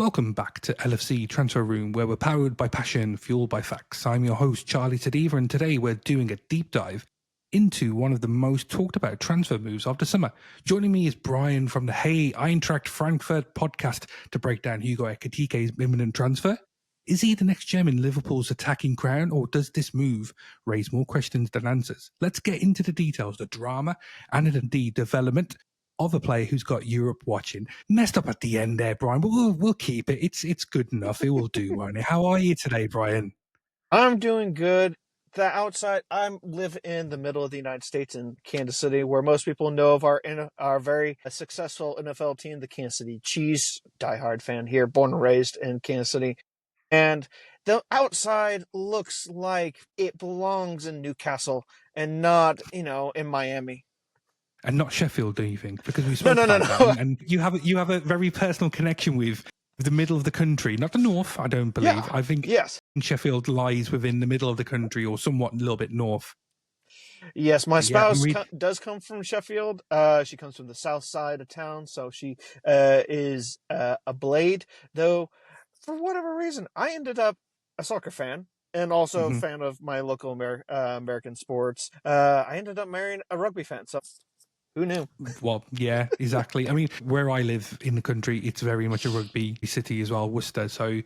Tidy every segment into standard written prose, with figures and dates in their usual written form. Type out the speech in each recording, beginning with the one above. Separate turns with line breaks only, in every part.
Welcome back to LFC Transfer Room, where we're powered by passion, fueled by facts. I'm your host, Charlie Tadiva, and today we're doing a deep dive into one of the most talked about transfer moves of the summer. Joining me is Brian from the Hey Eintracht Frankfurt podcast to break down Hugo Ekitike's imminent transfer. Is he the next gem in Liverpool's attacking crown, or does this move raise more questions than answers? Let's get into the details, the drama, and indeed development of a player who's got Europe watching. Messed up at the end there, Brian, but we'll keep it. It's good enough. It will do, won't it? How are you today, Brian?
I'm doing good. The outside, I live in the middle of the United States in Kansas City, where most people know of our very successful NFL team, the Kansas City Chiefs. Diehard fan here, born and raised in Kansas City. And the outside looks like it belongs in Newcastle and not, in Miami.
And not Sheffield, do you think? Because we spoke about that, and you have a very personal connection with the middle of the country, not the north. I don't believe.
Yeah,
I think
yes.
Sheffield lies within the middle of the country, or somewhat a little bit north.
Yes, my spouse does come from Sheffield. She comes from the south side of town, so she is a Blade. Though, for whatever reason, I ended up a soccer fan. And also a fan of my local American sports. I ended up marrying a rugby fan. So who knew?
Well, yeah, exactly. I mean, where I live in the country, it's very much a rugby city as well, Worcester. So,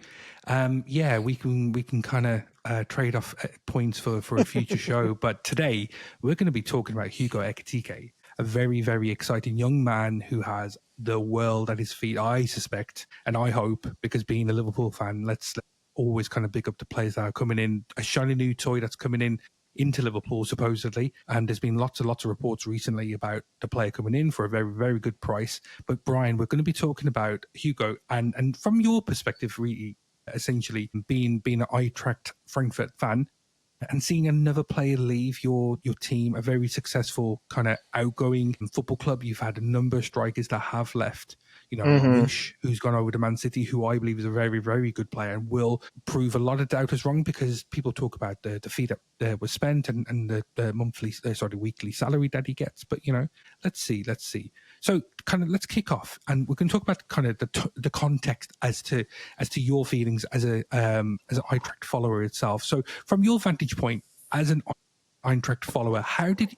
yeah, we can kind of trade off points for a future show. But today, we're going to be talking about Hugo Ekitike, a very, very exciting young man who has the world at his feet, I suspect, and I hope, because being a Liverpool fan, let's always kind of big up the players that are coming in, a shiny new toy that's coming in into Liverpool, supposedly. And there's been lots of reports recently about the player coming in for a very, very good price. But Brian, we're going to be talking about Hugo, and from your perspective, really, essentially being an Eintracht Frankfurt fan and seeing another player leave your team, a very successful kind of outgoing football club. You've had a number of strikers that have left. Marmoush, who's gone over to Man City, who I believe is a very, very good player and will prove a lot of doubters wrong, because people talk about the fee that was spent and the weekly salary that he gets. But, let's see. So kind of let's kick off, and we're going to talk about kind of the context as to your feelings as an Eintracht follower itself. So from your vantage point as an Eintracht follower, how did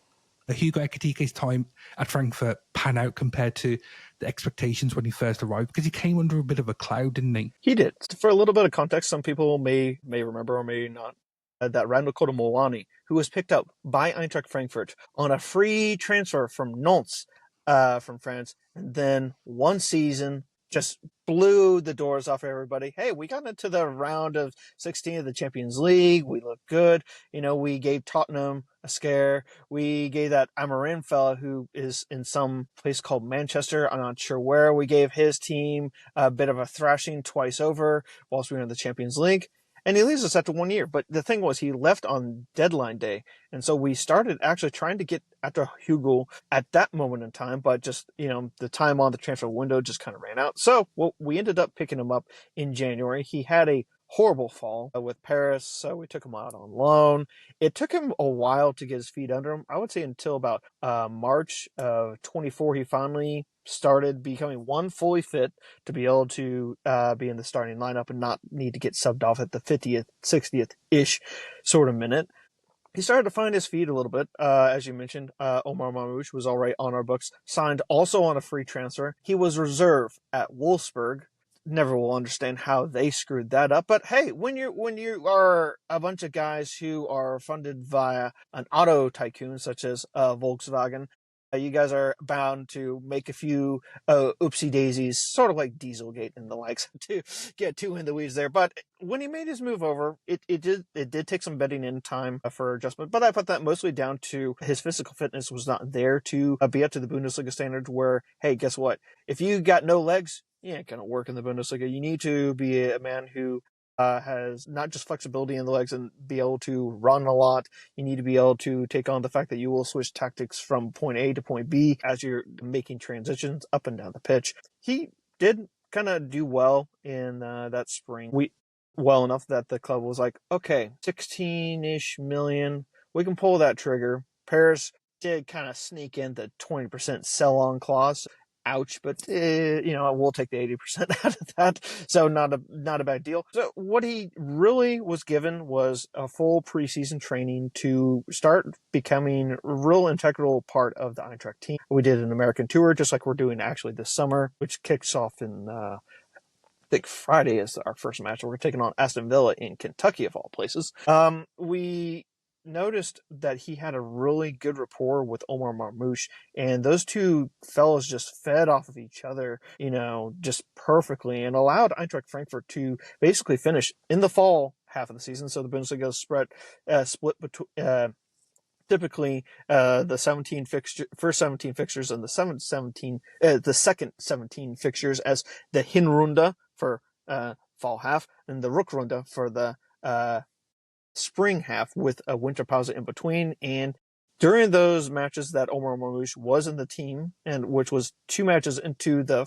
Hugo Ekitike's time at Frankfurt pan out compared to the expectations when he first arrived? Because he came under a bit of a cloud, didn't he?
He did. For a little bit of context, some people may remember or may not, that Randall Colomwani, who was picked up by Eintracht Frankfurt on a free transfer from Nantes, from France, and then one season just blew the doors off everybody. Hey, we got into the round of 16 of the Champions League. We looked good. We gave Tottenham a scare. We gave that Amarin fella, who is in some place called Manchester, I'm not sure where, we gave his team a bit of a thrashing twice over whilst we were in the Champions League. And he leaves us after 1 year. But the thing was, he left on deadline day. And so we started actually trying to get after Hugo at that moment in time. But just, the time on the transfer window just kind of ran out. So we ended up picking him up in January. He had a horrible fall with Paris, so we took him out on loan. It took him a while to get his feet under him. I would say until about March of 24, he finally started becoming fully fit to be able to be in the starting lineup and not need to get subbed off at the 50th, 60th-ish sort of minute. He started to find his feet a little bit. As you mentioned, Omar Marmoush was already on our books, signed also on a free transfer. He was reserve at Wolfsburg. Never will understand how they screwed that up. But hey, when you are a bunch of guys who are funded via an auto tycoon such as Volkswagen, you guys are bound to make a few oopsie daisies, sort of like Dieselgate and the likes, to get too in the weeds there. But when he made his move over, it did take some bedding in time for adjustment. But I put that mostly down to his physical fitness was not there to be up to the Bundesliga standards. Where, hey, guess what? If you got no legs, you ain't gonna work in the Bundesliga. You need to be a man who has not just flexibility in the legs and be able to run a lot. You need to be able to take on the fact that you will switch tactics from point A to point B as you're making transitions up and down the pitch. He did kind of do well in that spring. Well enough that the club was like, okay, 16-ish million, we can pull that trigger. Paris did kind of sneak in the 20% sell-on clause. ouch, but we'll take the 80% out of that. So not a bad deal. So what he really was given was a full preseason training to start becoming a real integral part of the Eintracht team. We did an American tour, just like we're doing actually this summer, which kicks off in I think Friday is our first match. We're taking on Aston Villa in Kentucky, of all places. We noticed that he had a really good rapport with Omar Marmoush, and those two fellows just fed off of each other, just perfectly, and allowed Eintracht Frankfurt to basically finish in the fall half of the season. So the Bundesliga split between. Typically, the first 17 fixtures and the second 17 fixtures as the Hinrunde for fall half, and the Rückrunde for the spring half, with a winter pause in between. And during those matches that Omar Marmoush was in the team, and which was 2 matches into the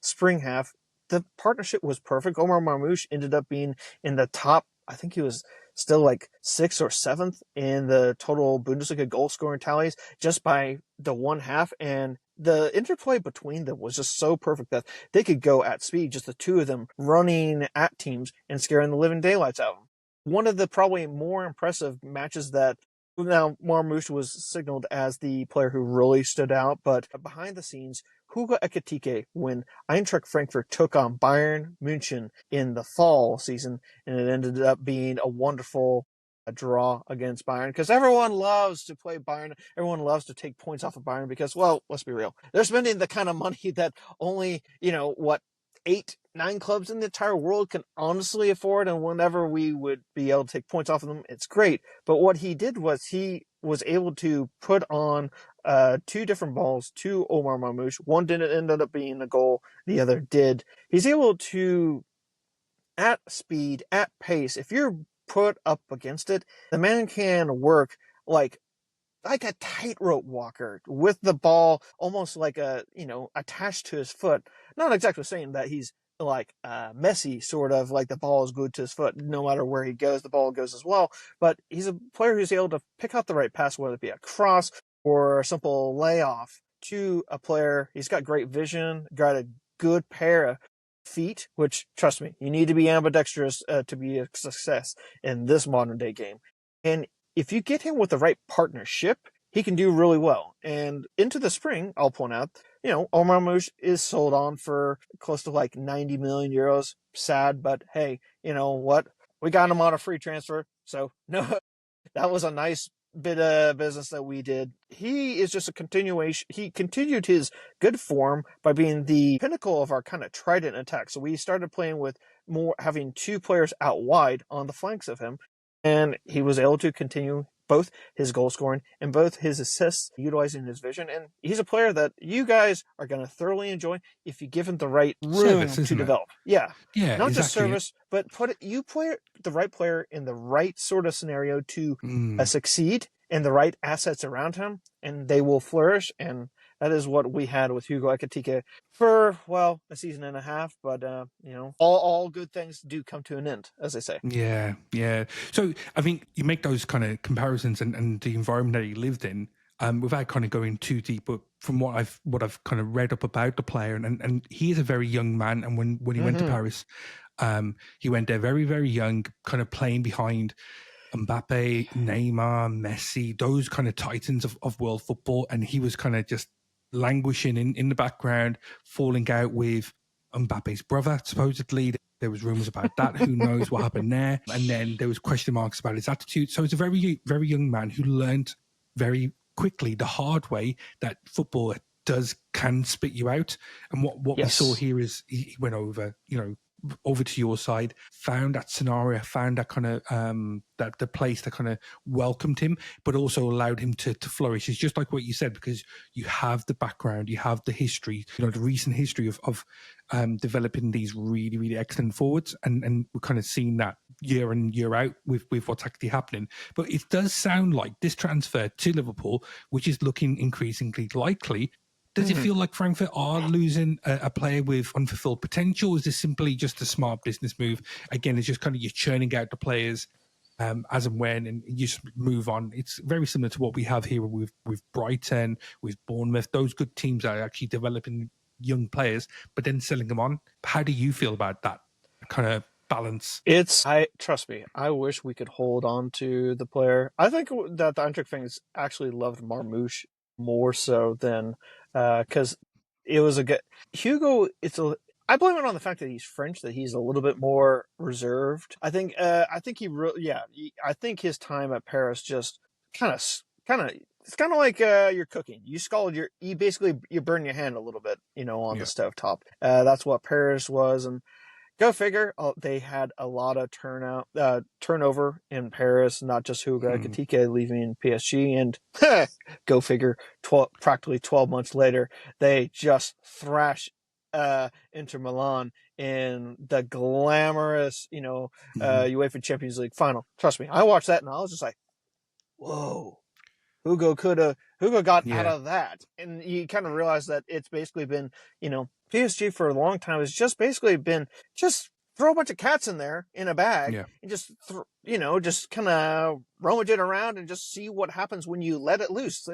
spring half, the partnership was perfect. Omar Marmoush ended up being in the top, I think he was still like 6th or 7th in the total Bundesliga goal scoring tallies just by the one half. And the interplay between them was just so perfect that they could go at speed, just the two of them running at teams and scaring the living daylights out of them. One of the probably more impressive matches that now Marmoush was signaled as the player who really stood out, but behind the scenes, Hugo Ekitike, when Eintracht Frankfurt took on Bayern München in the fall season, and it ended up being a wonderful draw against Bayern, because everyone loves to play Bayern. Everyone loves to take points off of Bayern because, well, let's be real. They're spending the kind of money that only, 8, 9 clubs in the entire world can honestly afford, and whenever we would be able to take points off of them, it's great. But what he did was he was able to put on 2 different balls to Omar Marmoush. One didn't end up being a goal, the other did. He's able to, at speed, at pace, if you're put up against it, the man can work like a tightrope walker with the ball almost like attached to his foot. Not exactly saying that he's like Messi, sort of like the ball is glued to his foot. No matter where he goes, the ball goes as well. But he's a player who's able to pick out the right pass, whether it be a cross or a simple layoff to a player. He's got great vision, got a good pair of feet, which, trust me, you need to be ambidextrous to be a success in this modern day game. And if you get him with the right partnership, he can do really well. And into the spring, I'll point out, Omar Marmoush is sold on for close to like 90 million euros. Sad, but hey, you know what? We got him on a free transfer. So no, that was a nice bit of business that we did. He is just a continuation. He continued his good form by being the pinnacle of our kind of trident attack. So we started playing with having 2 players out wide on the flanks of him. And he was able to continue both his goal scoring and both his assists, utilizing his vision. And he's a player that you guys are going to thoroughly enjoy if you give him the right room to develop. Yeah. Not exactly. Just service, but put the right player in the right sort of scenario to succeed, and the right assets around him, and they will flourish. And that is what we had with Hugo Ekitike for, a season and a half. But, all good things do come to an end, as they say.
Yeah, yeah. So, I mean, you make those kind of comparisons and the environment that he lived in, without kind of going too deep, but from what I've kind of read up about the player, and he is a very young man. And when he went to Paris, he went there very, very young, kind of playing behind Mbappe, Neymar, Messi, those kind of titans of world football. And he was kind of just languishing in the background, falling out with Mbappe's brother, supposedly. There was rumours about that. Who knows what happened there? And then there was question marks about his attitude. So it's a very, very young man who learned very quickly the hard way that football can spit you out. And what we saw here is he went over to your side, found that scenario, found that kind of that the place that kind of welcomed him, but also allowed him to flourish. It's just like what you said, because you have the background, you have the history, the recent history of developing these really, really excellent forwards, and we're kind of seeing that year in, year out with what's actually happening. But it does sound like this transfer to Liverpool, which is looking increasingly likely. Does it feel like Frankfurt are losing a player with unfulfilled potential? Or is this simply just a smart business move? Again, it's just kind of you're churning out the players as and when, and you just move on. It's very similar to what we have here with Brighton, with Bournemouth. Those good teams are actually developing young players, but then selling them on. How do you feel about that kind of balance?
Trust me, I wish we could hold on to the player. I think that the Eintracht fans actually loved Marmoush more so than, because it was a good Hugo. I blame it on the fact that he's French, that he's a little bit more reserved. I think I think his time at Paris just kind of it's kind of like you're cooking. You basically burn your hand a little bit, on the stovetop. That's what Paris was, and go figure. They had a lot of turnover in Paris, not just Hugo Ekitike leaving PSG, and go figure. Practically 12 months later, they just thrash Inter Milan in the glamorous, UEFA Champions League final. Trust me, I watched that and I was just like, whoa. Hugo got out of that. And you kind of realize that it's basically been, PSG for a long time has just basically been just throw a bunch of cats in there in a bag and just, just kind of rummage it around and just see what happens when you let it loose.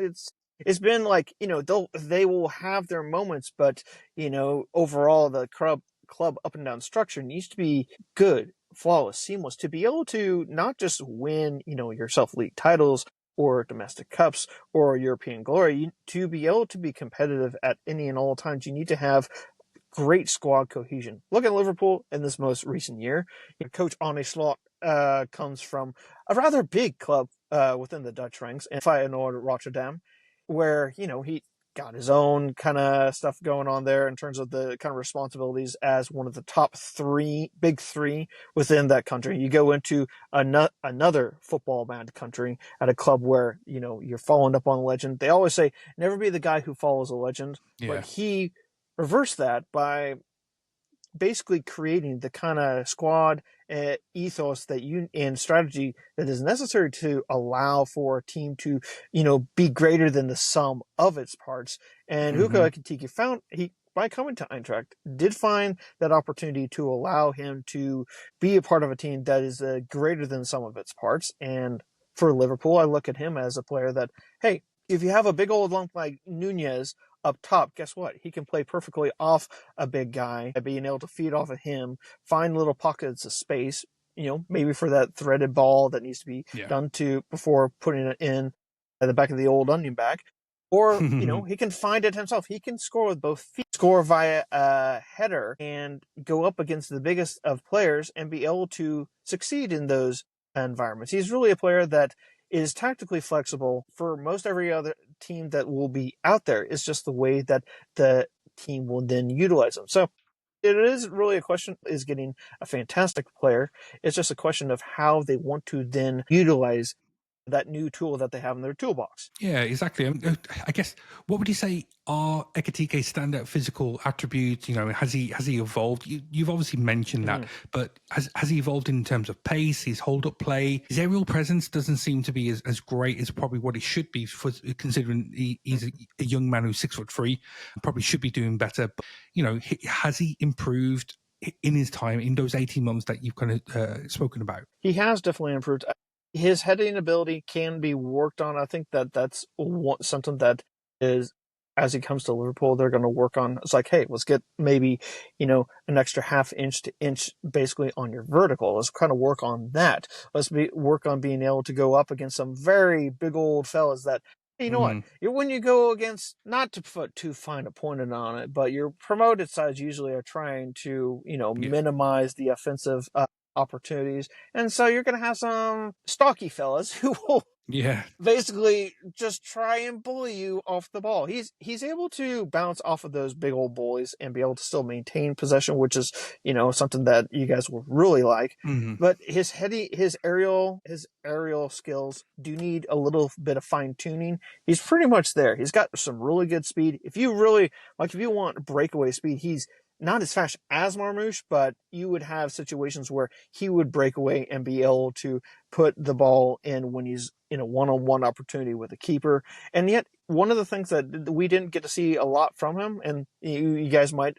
It's been like, they will have their moments, but, overall the club up and down structure needs to be good, flawless, seamless to be able to not just win, yourself league titles, or domestic cups, or European glory. To be able to be competitive at any and all times, you need to have great squad cohesion. Look at Liverpool in this most recent year. Coach Arne Slot comes from a rather big club within the Dutch ranks, and Feyenoord Rotterdam, where, he got his own kind of stuff going on there in terms of the kind of responsibilities as one of the big three within that country. You go into another football mad country at a club where, you're following up on a legend. They always say, never be the guy who follows a legend. Yeah. But he reversed that by basically creating the kind of squad ethos and strategy that is necessary to allow for a team to, be greater than the sum of its parts. And Hugo Ekitike by coming to Eintracht, did find that opportunity to allow him to be a part of a team that is greater than the sum of its parts. And for Liverpool, I look at him as a player that, hey, if you have a big old lump like Nunez up top, guess what? He can play perfectly off a big guy, being able to feed off of him, find little pockets of space, maybe for that threaded ball that needs to be done before putting it in at the back of the old onion bag. Or, he can find it himself. He can score with both feet, score via a header, and go up against the biggest of players and be able to succeed in those environments. He's really a player that is tactically flexible for most every other team that will be out there. It's just the way that the team will then utilize them. So it is really a question is getting a fantastic player. It's just a question of how they want to then utilize that new tool that they have in their toolbox.
Yeah, exactly. I guess, what would you say are Ekitike's standout physical attributes? Has he evolved? You've obviously mentioned that, but has he evolved in terms of pace, his hold-up play? His aerial presence doesn't seem to be as great as probably what he should be, considering he's a young man who's 6'3", probably should be doing better. But, has he improved in his time, in those 18 months that you've kind of spoken about?
He has definitely improved. His heading ability can be worked on. I think that's something that is, as he comes to Liverpool, they're going to work on. It's like, hey, let's get maybe, an extra half inch to inch basically on your vertical. Let's kind of work on that. Work on being able to go up against some very big old fellas that, you know what, when you go against, not to put too fine a point on it, but your promoted sides usually are trying to, minimize the offensive opportunities, and so you're going to have some stocky fellas who will basically just try and bully you off the ball. He's able to bounce off of those big old bullies and be able to still maintain possession, which is something that you guys will really like. But his aerial skills do need a little bit of fine tuning. He's pretty much there. He's got some really good speed. If you want breakaway speed, he's not as fast as Marmoush, but you would have situations where he would break away and be able to put the ball in when he's in a one-on-one opportunity with a keeper. And yet, one of the things that we didn't get to see a lot from him, and you guys might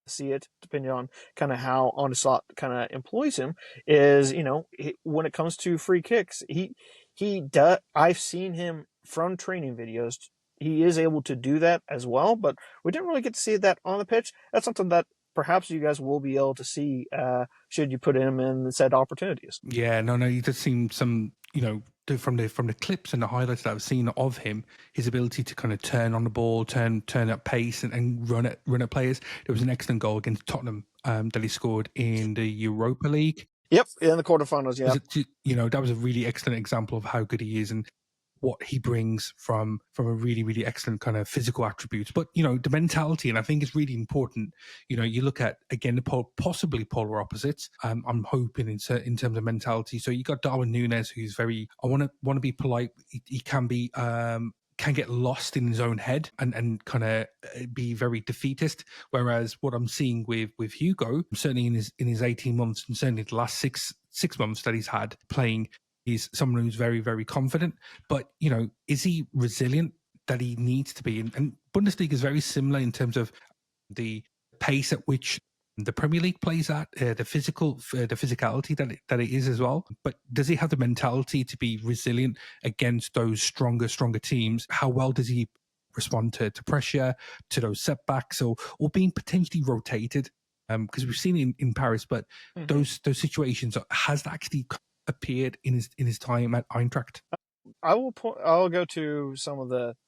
see it, depending on kind of how Arne Slot kind of employs him, is, when it comes to free kicks, he does. I've seen him from training videos. He is able to do that as well, but we didn't really get to see that on the pitch. That's something that perhaps you guys will be able to see should you put him in said opportunities.
Yeah, no, you just seen some, from the clips and the highlights that I've seen of him, his ability to kind of turn on the ball, turn at pace, and run at players. There was an excellent goal against Tottenham that he scored in the Europa League.
Yep, in the quarterfinals. Yeah,
that was a really excellent example of how good he is and what he brings from a really, really excellent kind of physical attributes. But, the mentality, and I think it's really important, you look at, again, the possibly polar opposites. I'm hoping in terms of mentality. So you got Darwin Núñez, who's very, I want to be polite. He can be, can get lost in his own head and kind of be very defeatist. Whereas what I'm seeing with Hugo, certainly in his 18 months and certainly the last six months that he's had playing, he's someone who's very, very confident. But, is he resilient that he needs to be? And Bundesliga is very similar in terms of the pace at which the Premier League plays at, the physicality that it is as well. But does he have the mentality to be resilient against those stronger teams? How well does he respond to pressure, to those setbacks, or being potentially rotated? Because we've seen in Paris, but those situations, has that actually appeared in his time at Eintracht?
I'll go to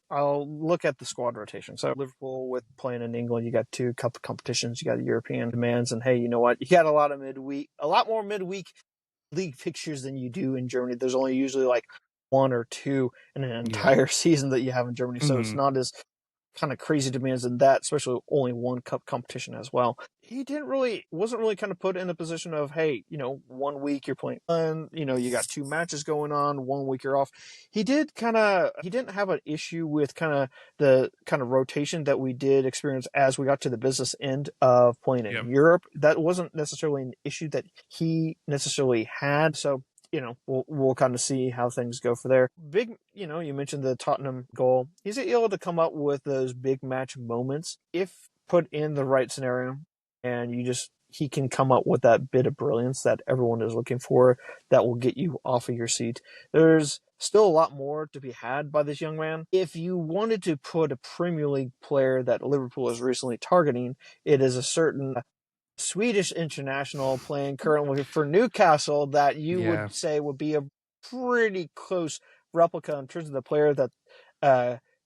I'll look at the squad rotation. So Liverpool, with playing in England, you got 2 cup competitions, you got the European demands, and hey, you know what? You got a lot more midweek league fixtures than you do in Germany. There's only usually like 1 or 2 in an entire season that you have in Germany. So it's not as kind of crazy demands in that, especially only 1 cup competition as well. He wasn't really kind of put in a position of, hey, 1 week you're playing, and you got 2 matches going on, 1 week you're off. He didn't have an issue with kind of the kind of rotation that we did experience as we got to the business end of playing in Europe. That wasn't necessarily an issue that he necessarily had. So we'll kind of see how things go for there. Big, you mentioned the Tottenham goal. He's able to come up with those big match moments if put in the right scenario, and he can come up with that bit of brilliance that everyone is looking for that will get you off of your seat. There's still a lot more to be had by this young man. If you wanted to put a Premier League player that Liverpool is recently targeting, it is a certain Swedish international playing currently for Newcastle that you would say would be a pretty close replica in terms of the player that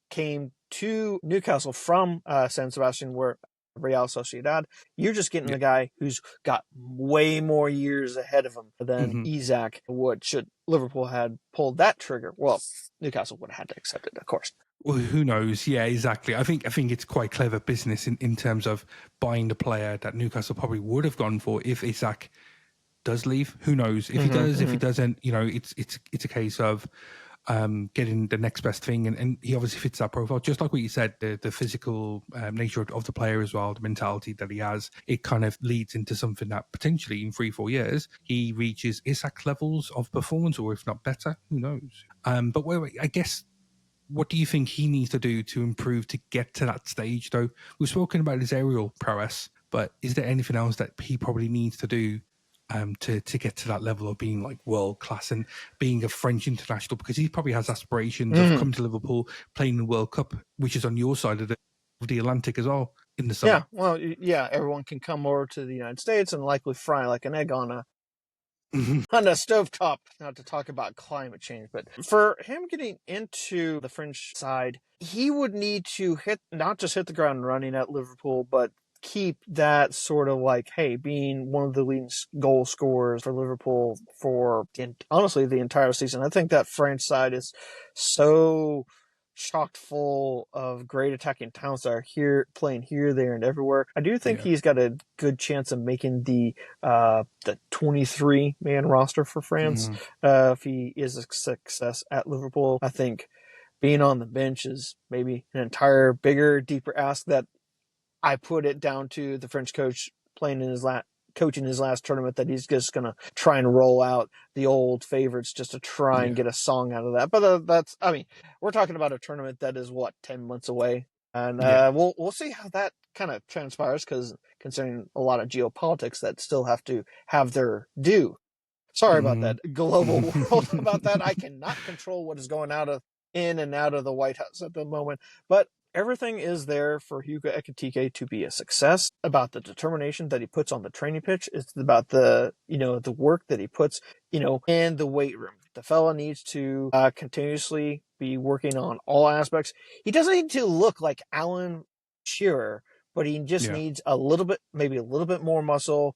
came to Newcastle from San Sebastian, where Real Sociedad. You're just getting a guy who's got way more years ahead of him than Isak would. Should Liverpool had pulled that trigger, well, Newcastle would have had to accept it, of course.
Well, who knows? Yeah, exactly. I think it's quite clever business in terms of buying the player that Newcastle probably would have gone for if Isak does leave. Who knows? If he does, if he doesn't, it's a case of getting the next best thing, and he obviously fits that profile. Just like what you said, the physical nature of the player as well, the mentality that he has, it kind of leads into something that potentially in 3-4 years he reaches Isak levels of performance, or if not better. Who knows? But I guess, what do you think he needs to do to improve to get to that stage, though? We've spoken about his aerial prowess, but is there anything else that he probably needs to do to get to that level of being like world class and being a French international? Because he probably has aspirations of coming to Liverpool, playing the World Cup, which is on your side of the Atlantic as well in the summer.
Yeah, well, everyone can come over to the United States and likely fry like an egg on a stovetop, not to talk about climate change. But for him getting into the French side, he would need to not just hit the ground running at Liverpool, but keep that sort of like, hey, being one of the leading goal scorers for Liverpool for honestly the entire season. I think that French side is so chock full of great attacking talents that are playing here, there, and everywhere. I do think he's got a good chance of making the 23-man roster for France if he is a success at Liverpool. I think being on the bench is maybe an entire bigger, deeper ask that I put it down to the French coach playing in his coaching his last tournament, that he's just going to try and roll out the old favorites just to try and get a song out of that. But we're talking about a tournament that is 10 months away. And
Yeah.
we'll see how that kind of transpires, because considering a lot of geopolitics that still have to have their due. Sorry about that global world about that. I cannot control what is going in and out of the White House at the moment, but everything is there for Hugo Ekitike to be a success. About the determination that he puts on the training pitch. It's about the work that he puts, in the weight room. The fella needs to continuously be working on all aspects. He doesn't need to look like Alan Shearer, but he just
Yeah.
needs maybe a little bit more muscle,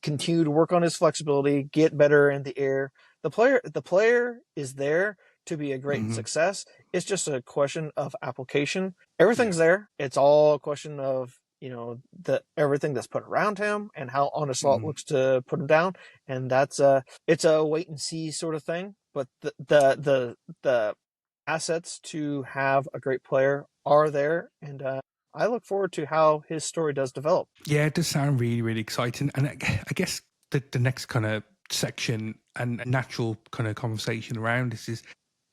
continue to work on his flexibility, get better in the air. The player is there to be a great success. It's just a question of application. Everything's there. It's all a question of everything that's put around him and how Arne Slot looks to put him down. And it's a wait and see sort of thing. But the assets to have a great player are there, and I look forward to how his story does develop.
Yeah, it does sound really, really exciting. And I guess the next kind of section and natural kind of conversation around this is,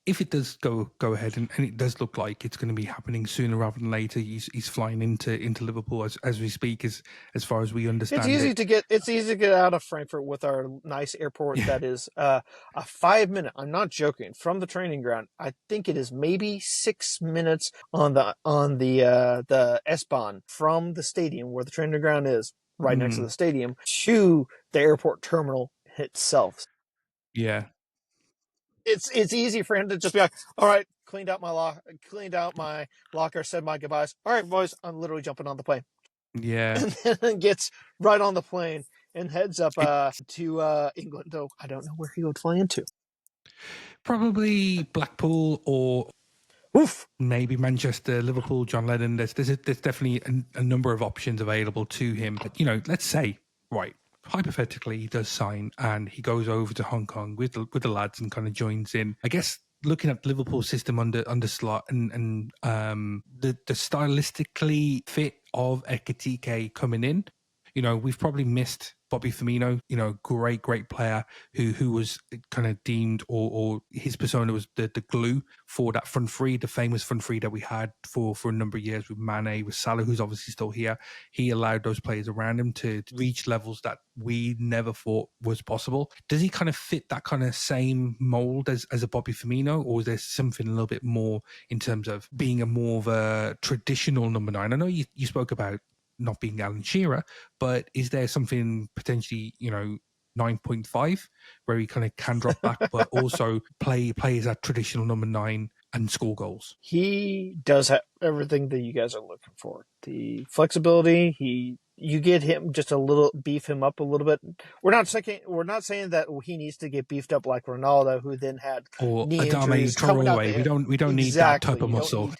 if it does go ahead, and it does look like it's going to be happening sooner rather than later. He's flying into Liverpool as we speak, as far as we understand.
It's easy to get out of Frankfurt with our nice airport. That is a 5-minute. I'm not joking. From the training ground, I think it is maybe 6 minutes on the S-Bahn from the stadium where the training ground is, right next to the stadium, to the airport terminal itself.
Yeah.
It's easy for him to just be like, all right, cleaned out my locker, said my goodbyes. All right, boys, I'm literally jumping on the plane.
Yeah.
And then gets right on the plane and heads up to England. Though I don't know where he would fly into.
Probably Blackpool or maybe Manchester, Liverpool, John Lennon. There's definitely a number of options available to him. But, let's say, right, hypothetically, he does sign and he goes over to Hong Kong with the lads and kind of joins in. I guess looking at Liverpool's system under Slot and the stylistically fit of Ekitike coming in, we've probably missed Bobby Firmino, great player who was kind of deemed or his persona was the glue for that front three, the famous front three that we had for a number of years with Mane, with Salah, who's obviously still here. He allowed those players around him to reach levels that we never thought was possible. Does he kind of fit that kind of same mold as a Bobby Firmino, or is there something a little bit more in terms of being more of a traditional number 9? I know you spoke about not being Alan Shearer, but is there something potentially, 9.5 where he kind of can drop back, but also play as that traditional number 9 and score goals?
He does have everything that you guys are looking for. The flexibility, you get him just beef him up a little bit. We're not saying that he needs to get beefed up like Ronaldo, who then had knee injuries coming out.
We don't need that type of muscle.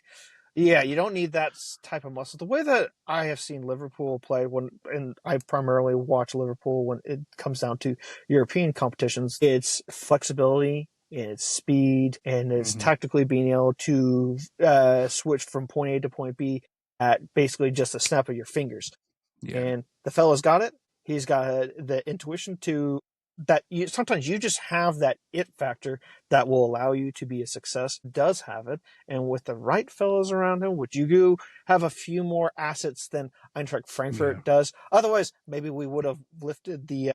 You don't need that type of muscle. The way that I have seen Liverpool play and I primarily watch Liverpool when it comes down to European competitions, it's flexibility, it's speed, and it's tactically being able to switch from point A to point B at basically just a snap of your fingers. Yeah. And the fella's got it. He's got the intuition sometimes you just have that it factor that will allow you to be a success. Does have it, and with the right fellows around him, which you do have a few more assets than Eintracht Frankfurt does. Otherwise, maybe we would have lifted the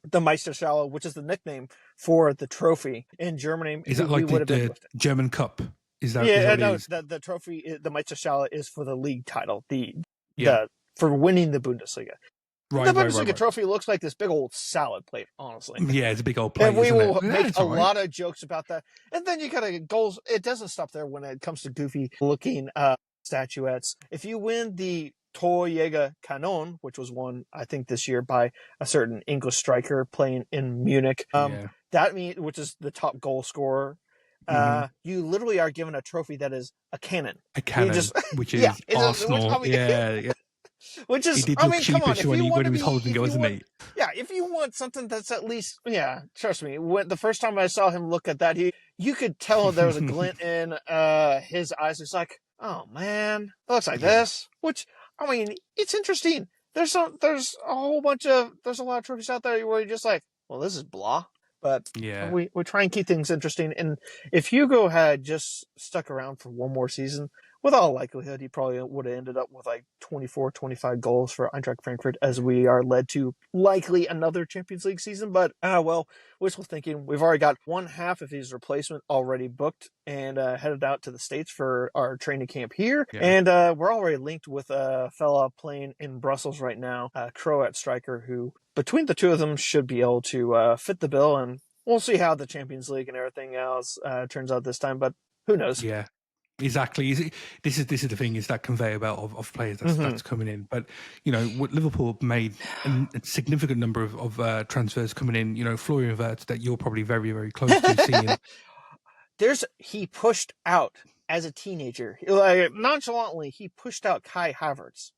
Meisterschale, which is the nickname for the trophy in Germany.
Is that like the German Cup? Is that? Yeah,
no. The trophy, the Meisterschale, is for the league title. For winning the Bundesliga. Right, the Bundesliga trophy looks like this big old salad plate, honestly.
Yeah, it's a big old plate.
And we will make a lot of jokes about that. And then you got to goals. It doesn't stop there when it comes to goofy looking statuettes. If you win the Torjäger Kanon, which was won, I think, this year by a certain English striker playing in Munich, which is the top goal scorer, you literally are given a trophy that is a cannon.
A cannon, which is Arsenal.
Which is,
he did look sheepish when he was holding it, wasn't he?
Yeah, if you want something that's at least, trust me. The first time I saw him look at that, you could tell there was a glint in his eyes. It's like, oh man, it looks like this. Which, I mean, it's interesting. There's a lot of trophies out there where you're just like, well, this is blah. But we try and keep things interesting. And if Hugo had just stuck around for one more season, with all likelihood, he probably would have ended up with like 24, 25 goals for Eintracht Frankfurt as we are led to likely another Champions League season. But, well, wishful thinking. We've already got one half of his replacement already booked and headed out to the States for our training camp here.
Yeah.
And we're already linked with a fella playing in Brussels right now, a Croat striker who, between the two of them, should be able to fit the bill. And we'll see how the Champions League and everything else turns out this time. But who knows?
Yeah. Exactly. This is the thing, is that conveyor belt of players that's coming in. But, Liverpool made a significant number of transfers coming in. Florian Wirtz, that you're probably very, very close to seeing.
He pushed out as a teenager. Like, nonchalantly, he pushed out Kai Havertz.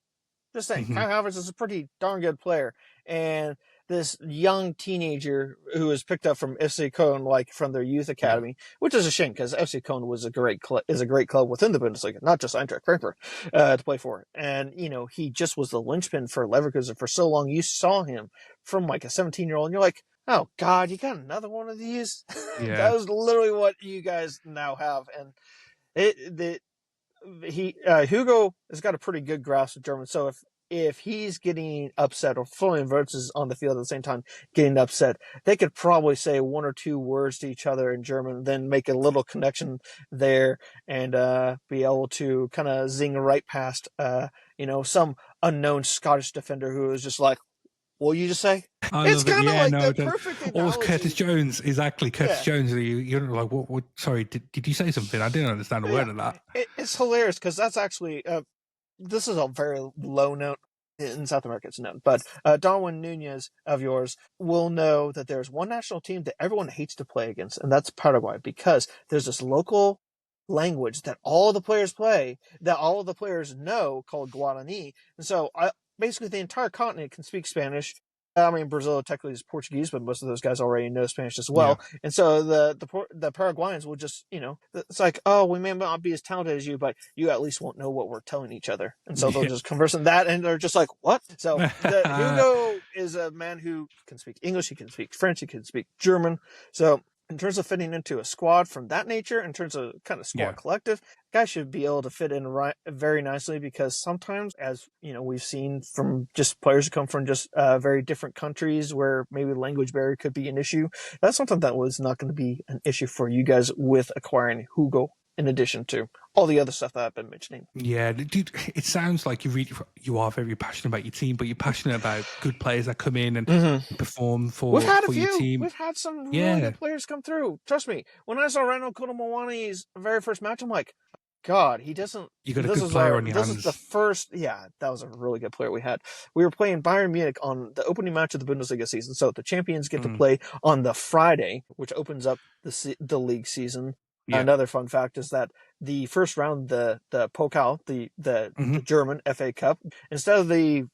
Just saying, Kai Havertz is a pretty darn good player. And this young teenager who was picked up from FC Köln, like from their youth academy, which is a shame because FC Köln was is a great club within the Bundesliga, not just Eintracht Frankfurt to play for. And he just was the linchpin for Leverkusen for so long. You saw him from like a 17-year-old, and you're like, oh God, you got another one of these?
Yeah.
That was literally what you guys now have, and Hugo has got a pretty good grasp of German. So if he's getting upset, or Florian Wirtz is on the field at the same time getting upset, they could probably say one or two words to each other in German, then make a little connection there, and be able to kind of zing right past, some unknown Scottish defender who is just like, what will you just say? It's kind of like the perfect analogy.
Or Curtis Jones, exactly. Curtis Jones, you're like, what? Sorry, did you say something? I didn't understand a word of that.
It's hilarious because that's actually, this is a very low note. In South America, it's known. But Darwin Nunez of yours will know that there's one national team that everyone hates to play against, and that's Paraguay, because there's this local language that all the players play, that all of the players know, called Guarani. And so basically the entire continent can speak Spanish. I mean, Brazil technically is Portuguese, but most of those guys already know Spanish as well. Yeah. And so the Paraguayans will just, it's like, oh, we may not be as talented as you, but you at least won't know what we're telling each other. And so they'll just converse in that, and they're just like, what? So Hugo is a man who can speak English, he can speak French, he can speak German. So in terms of fitting into a squad from that nature, in terms of kind of squad collective, guys should be able to fit in very nicely, because sometimes, as we've seen from just players who come from just very different countries where maybe language barrier could be an issue, that's something that was not going to be an issue for you guys with acquiring Hugo, in addition to all the other stuff that I've been mentioning.
Yeah, dude, it sounds like you are very passionate about your team, but you're passionate about good players that come in and perform for your team.
We've had some really good players come through. Trust me, when I saw Randall Kolomowani's very first match, I'm like, God, he doesn't.
You got a good player on your hands.
This is the first. Yeah, that was a really good player we had. We were playing Bayern Munich on the opening match of the Bundesliga season, so the champions get to play on the Friday, which opens up the league season. Yeah. Another fun fact is that the first round, the Pokal, the German FA Cup, instead of the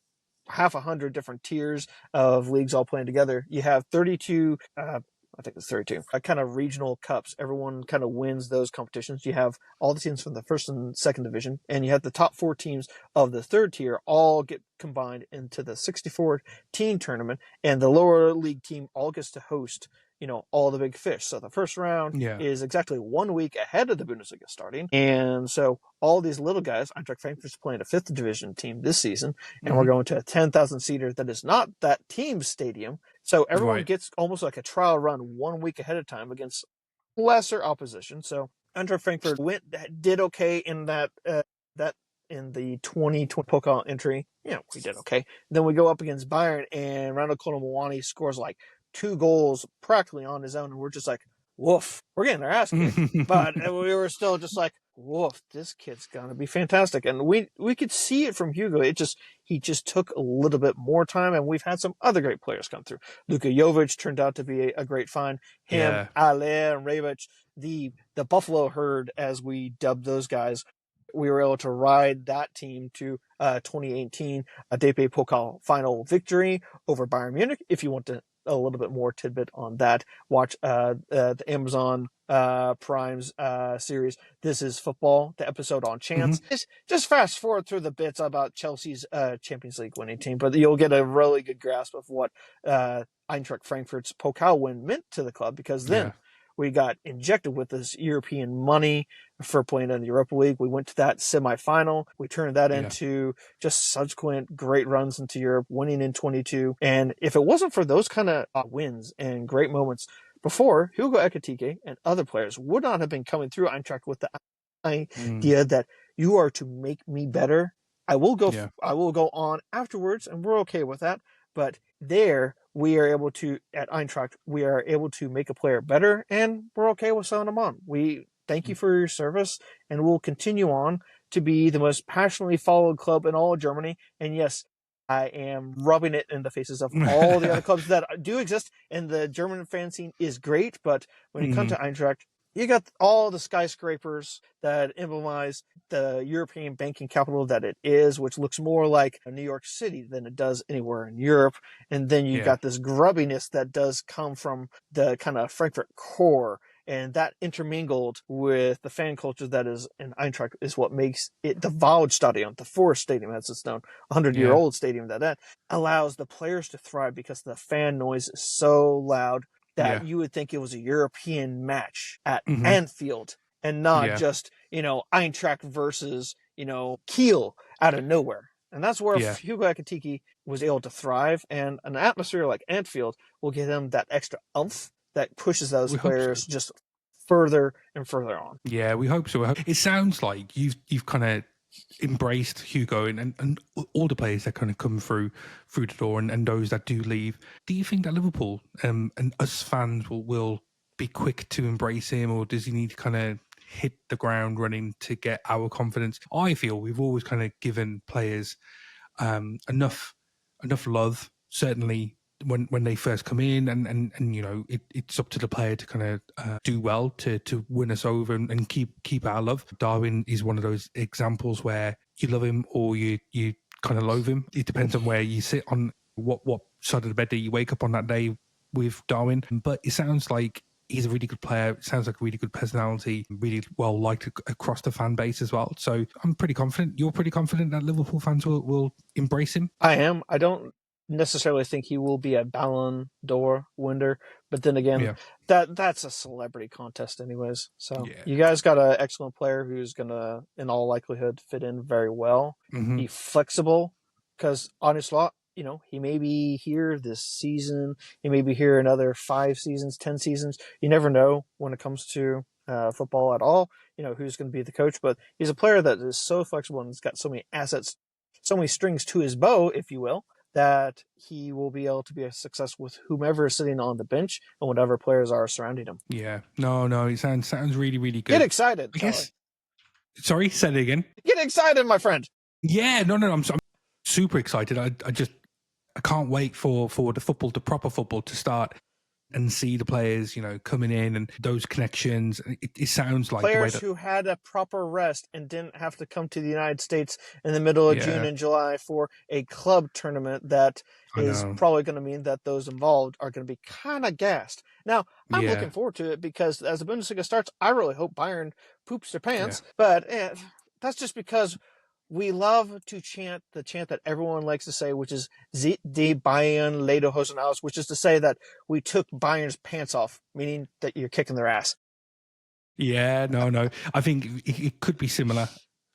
100 different tiers of leagues all playing together, you have 32. I think it's 32. Kind of regional cups. Everyone kind of wins those competitions. You have all the teams from the first and second division, and you have the top 4 teams of the third tier all get combined into the 64 team tournament, and the lower league team all gets to host all the big fish. So the first round is exactly 1 week ahead of the Bundesliga starting. And so all these little guys, Eintracht Frankfurt's playing a 5th division team this season, and we're going to a 10,000 seater that is not that team's stadium. So everyone gets almost like a trial run 1 week ahead of time against lesser opposition. So Eintracht Frankfurt did okay in that in the 2020 Pokal entry. We did okay. Then we go up against Bayern, and Randall Kolomowani scores like 2 goals practically on his own, and we're just like, woof, we're getting our ass kicked. But we were still just like, woof, this kid's gonna be fantastic. And we could see it from Hugo. He just took a little bit more time, and we've had some other great players come through. Luka Jovic turned out to be a great find. Him, Ale, and Rebic, the Buffalo herd, as we dubbed those guys. We were able to ride that team to 2018 DP Pokal final victory over Bayern Munich. If you want to a little bit more tidbit on that, watch the Amazon Prime's series This Is Football, the episode on chance. Just fast forward through the bits about Chelsea's Champions League winning team, but you'll get a really good grasp of what Eintracht Frankfurt's Pokal win meant to the club, because then We got injected with this European money for playing in the Europa League. We went to that semifinal. We turned that into just subsequent great runs into Europe, winning in 22. And if it wasn't for those kind of wins and great moments before, Hugo Ekitike and other players would not have been coming through Eintracht with the idea that you are to make me better. I will go on afterwards, and we're okay with that. But there, we are able to, at Eintracht, we are able to make a player better, and we're okay with selling them on. We thank you for your service, and we'll continue on to be the most passionately followed club in all of Germany. And yes, I am rubbing it in the faces of all the other clubs that do exist, and the German fan scene is great. But when you come to Eintracht, you got all the skyscrapers that emblematize the European banking capital that it is, which looks more like New York City than it does anywhere in Europe. And then you got this grubbiness that does come from the kind of Frankfurt core. And that intermingled with the fan culture that is in Eintracht is what makes it the Waldstadion, the Forest Stadium, as it's known, 100-year-old stadium that allows the players to thrive because the fan noise is so loud that you would think it was a European match at Anfield and not just, Eintracht versus, Kiel out of nowhere. And that's where Hugo Ekitike was able to thrive. And an atmosphere like Anfield will give him that extra oomph that pushes those players just further and further on.
Yeah, we hope so. It sounds like you've kind of embraced Hugo and all the players that kind of come through the door and those that do leave. Do you think that Liverpool and us fans will be quick to embrace him, or does he need to kind of hit the ground running to get our confidence? I feel we've always kind of given players enough love, certainly when they first come in, and it's up to the player to kind of do well to win us over and keep our love. Darwin is one of those examples where you love him or you kind of loathe him. It depends on where you sit, on what side of the bed that you wake up on that day with Darwin. But it sounds like he's a really good player. It sounds like a really good personality, really well liked across the fan base as well. So I'm pretty confident. You're pretty confident that Liverpool fans will embrace him?
I am. I don't necessarily think he will be a Ballon d'Or winner, but then again, that's a celebrity contest anyways. So you guys got an excellent player who's going to, in all likelihood, fit in very well, be flexible, because Arne Slot, he may be here this season. He may be here another 5 seasons, 10 seasons. You never know when it comes to football at all, who's going to be the coach. But he's a player that is so flexible and has got so many assets, so many strings to his bow, if you will, that he will be able to be a success with whomever is sitting on the bench and whatever players are surrounding him.
Yeah. No, it sounds really, really good.
Get excited.
I guess. Sorry, say it again.
Get excited, my friend.
Yeah, no, I'm super excited. I can't wait for the proper football to start and see the players, coming in and those connections. It sounds like
players who had a proper rest and didn't have to come to the United States in the middle of June and July for a club tournament that is probably going to mean that those involved are going to be kind of gassed. Now, I'm looking forward to it because as the Bundesliga starts, I really hope Bayern poops their pants. But that's just because we love to chant the chant that everyone likes to say, which is die Bayern leder Hosen aus, which is to say that we took Bayern's pants off, meaning that you're kicking their ass.
Yeah, no. I think it could be similar.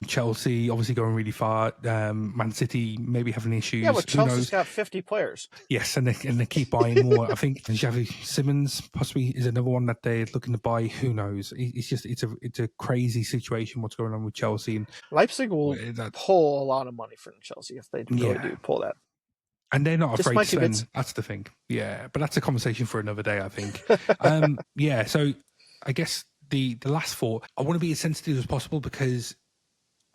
Chelsea obviously going really far. Man City maybe having issues.
Yeah, but Chelsea's got 50 players.
Yes, and they keep buying more. I think Xavi Simons possibly is another one that they're looking to buy. Who knows? It's a crazy situation what's going on with Chelsea. And
Leipzig will pull a lot of money from Chelsea if they really do pull that.
And they're not afraid to spend. That's the thing. Yeah, but that's a conversation for another day, I think. So I guess the last 4, I want to be as sensitive as possible because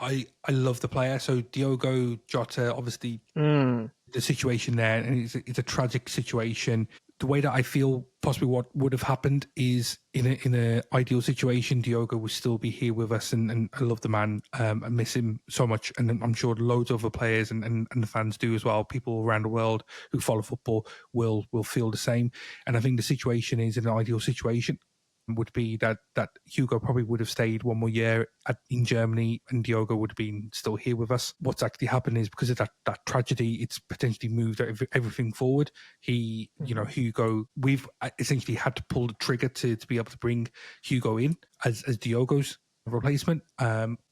I love the player. So Diogo Jota, obviously the situation there, and it's a tragic situation. The way that I feel possibly what would have happened is in an ideal situation, Diogo would still be here with us, and I love the man. I miss him so much, and I'm sure loads of other players and the fans do as well. People around the world who follow football will feel the same. And I think the situation is an ideal situation. would be that Hugo probably would have stayed one more year in Germany and Diogo would have been still here with us. What's actually happened is because of that tragedy, it's potentially moved everything forward. Hugo, we've essentially had to pull the trigger to be able to bring Hugo in as Diogo's replacement.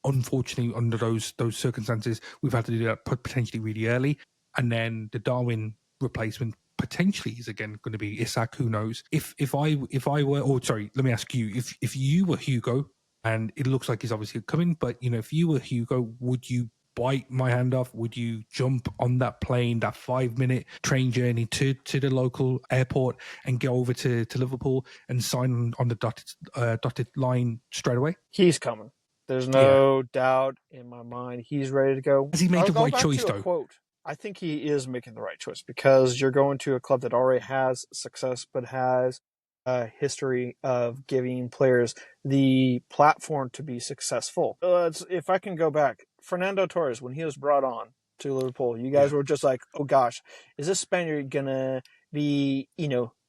Unfortunately, under those circumstances, we've had to do that potentially really early. And then the Darwin replacement potentially is again going to be Isak. Who knows? If I were, or sorry, let me ask you, if you were Hugo, and it looks like he's obviously coming, but if you were Hugo, would you bite my hand off? Would you jump on that plane, that 5-minute train journey to the local airport and go over to Liverpool and sign on the dotted line straight away?
He's coming. There's no doubt in my mind. He's ready to go.
Has he made the right choice, though?
Quote. I think he is making the right choice because you're going to a club that already has success, but has a history of giving players the platform to be successful. If I can go back, Fernando Torres, when he was brought on to Liverpool, you guys were just like, oh gosh, is this Spaniard going to be,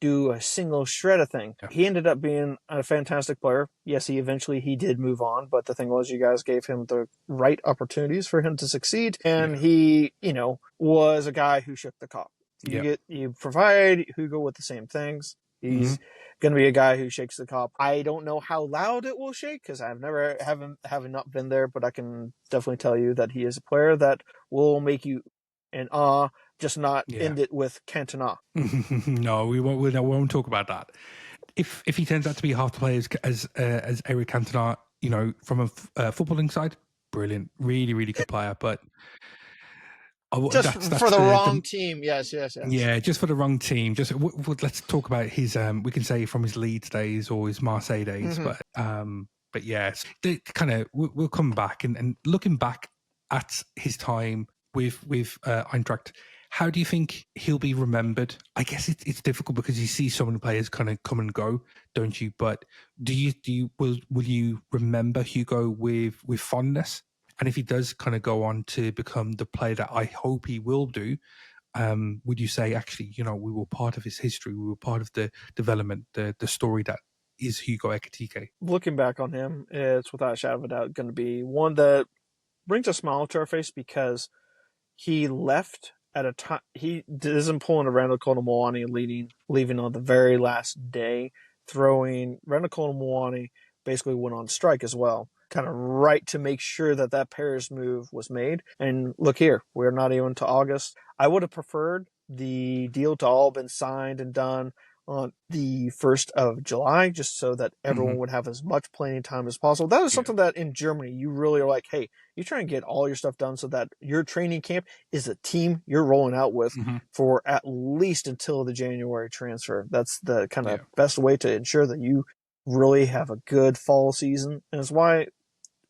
do a single shred of thing? Yeah. He ended up being a fantastic player. Yes, he did move on, but the thing was you guys gave him the right opportunities for him to succeed. And he, was a guy who shook the cup. You provide Hugo with the same things. He's going to be a guy who shakes the cup. I don't know how loud it will shake because I've never haven't not been there, but I can definitely tell you that he is a player that will make you in awe, just not end it with Cantona.
No, we won't talk about that. If he turns out to be half the players as Eric Cantona, from a footballing side, brilliant, really, really good player, but.
That's for the wrong team. Yes.
Yeah, just for the wrong team. Just let's talk about his. We can say from his Leeds days or his Marseille days, but yes, we'll come back and looking back at his time with Eintracht. How do you think he'll be remembered? I guess it's difficult because you see so many players kind of come and go, don't you? But will you remember Hugo with fondness? And if he does kind of go on to become the player that I hope he will do, would you say, actually, we were part of his history, we were part of the development, the story that is Hugo Ekitike?
Looking back on him, it's without a shadow of a doubt going to be one that brings a smile to our face because he left at a time, he isn't pulling a Randall Colomwani and leaving on the very last day, Randall Colomwani basically went on strike as well. Kind of right to make sure that Paris move was made. And look here, we're not even to August. I would have preferred the deal to all been signed and done on the 1st of July, just so that everyone would have as much playing time as possible. That is something that in Germany, you really are like, hey, you try and get all your stuff done so that your training camp is a team you're rolling out with for at least until the January transfer. That's the kind of best way to ensure that you really have a good fall season. And it's why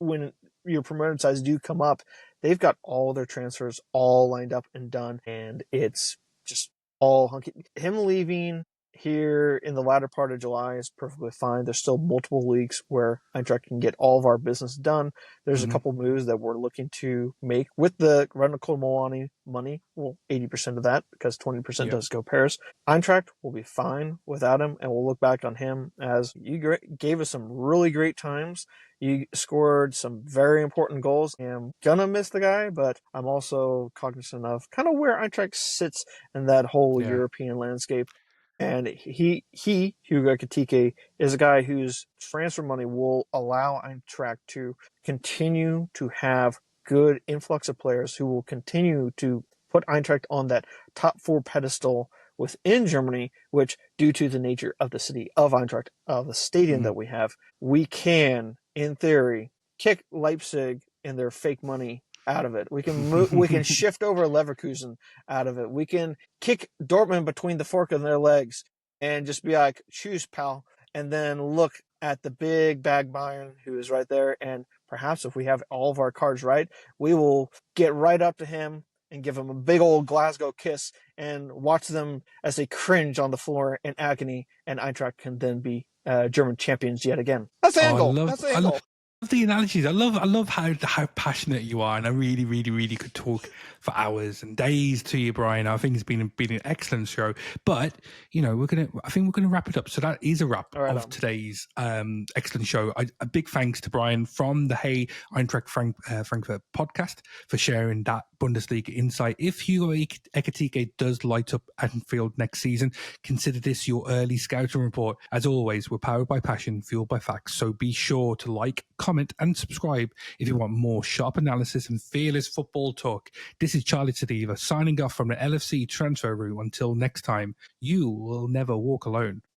when your promoted sides do come up, they've got all their transfers all lined up and done, and it's just all hunky. Him leaving here in the latter part of July is perfectly fine. There's still multiple leagues where Eintracht can get all of our business done. There's a couple moves that we're looking to make with the Randall Colomwani money. Well, 80% of that, because 20% does go Paris. Eintracht will be fine without him, and we'll look back on him as you gave us some really great times. You scored some very important goals. I'm gonna miss the guy, but I'm also cognizant of kind of where Eintracht sits in that whole European landscape. And he, Hugo Ekitike, is a guy whose transfer money will allow Eintracht to continue to have good influx of players who will continue to put Eintracht on that top 4 pedestal within Germany, which, due to the nature of the city of Eintracht, of the stadium that we have, we can, in theory, kick Leipzig and their fake money out of it. We can shift over Leverkusen out of it. We can kick Dortmund between the fork of their legs and just be like, choose, pal. And then look at the big bag Bayern who is right there. And perhaps if we have all of our cards right, we will get right up to him and give him a big old Glasgow kiss and watch them as they cringe on the floor in agony. And Eintracht can then be German champions yet again. That's the end goal.
The analogies. I love how passionate you are, and I really could talk for hours and days to you, Brian. I think it's been an excellent show. But I think we're gonna wrap it up. So that is a wrap of today's excellent show. A big thanks to Brian from the Hey Eintracht Frankfurt podcast for sharing that Bundesliga insight. If Hugo Ekitike does light up Anfield next season, consider this your early scouting report. As always, we're powered by passion, fueled by facts. So be sure to like, comment, and subscribe if you want more sharp analysis and fearless football talk. This is Charlie Tadeva signing off from the LFC transfer room. Until next time, you will never walk alone.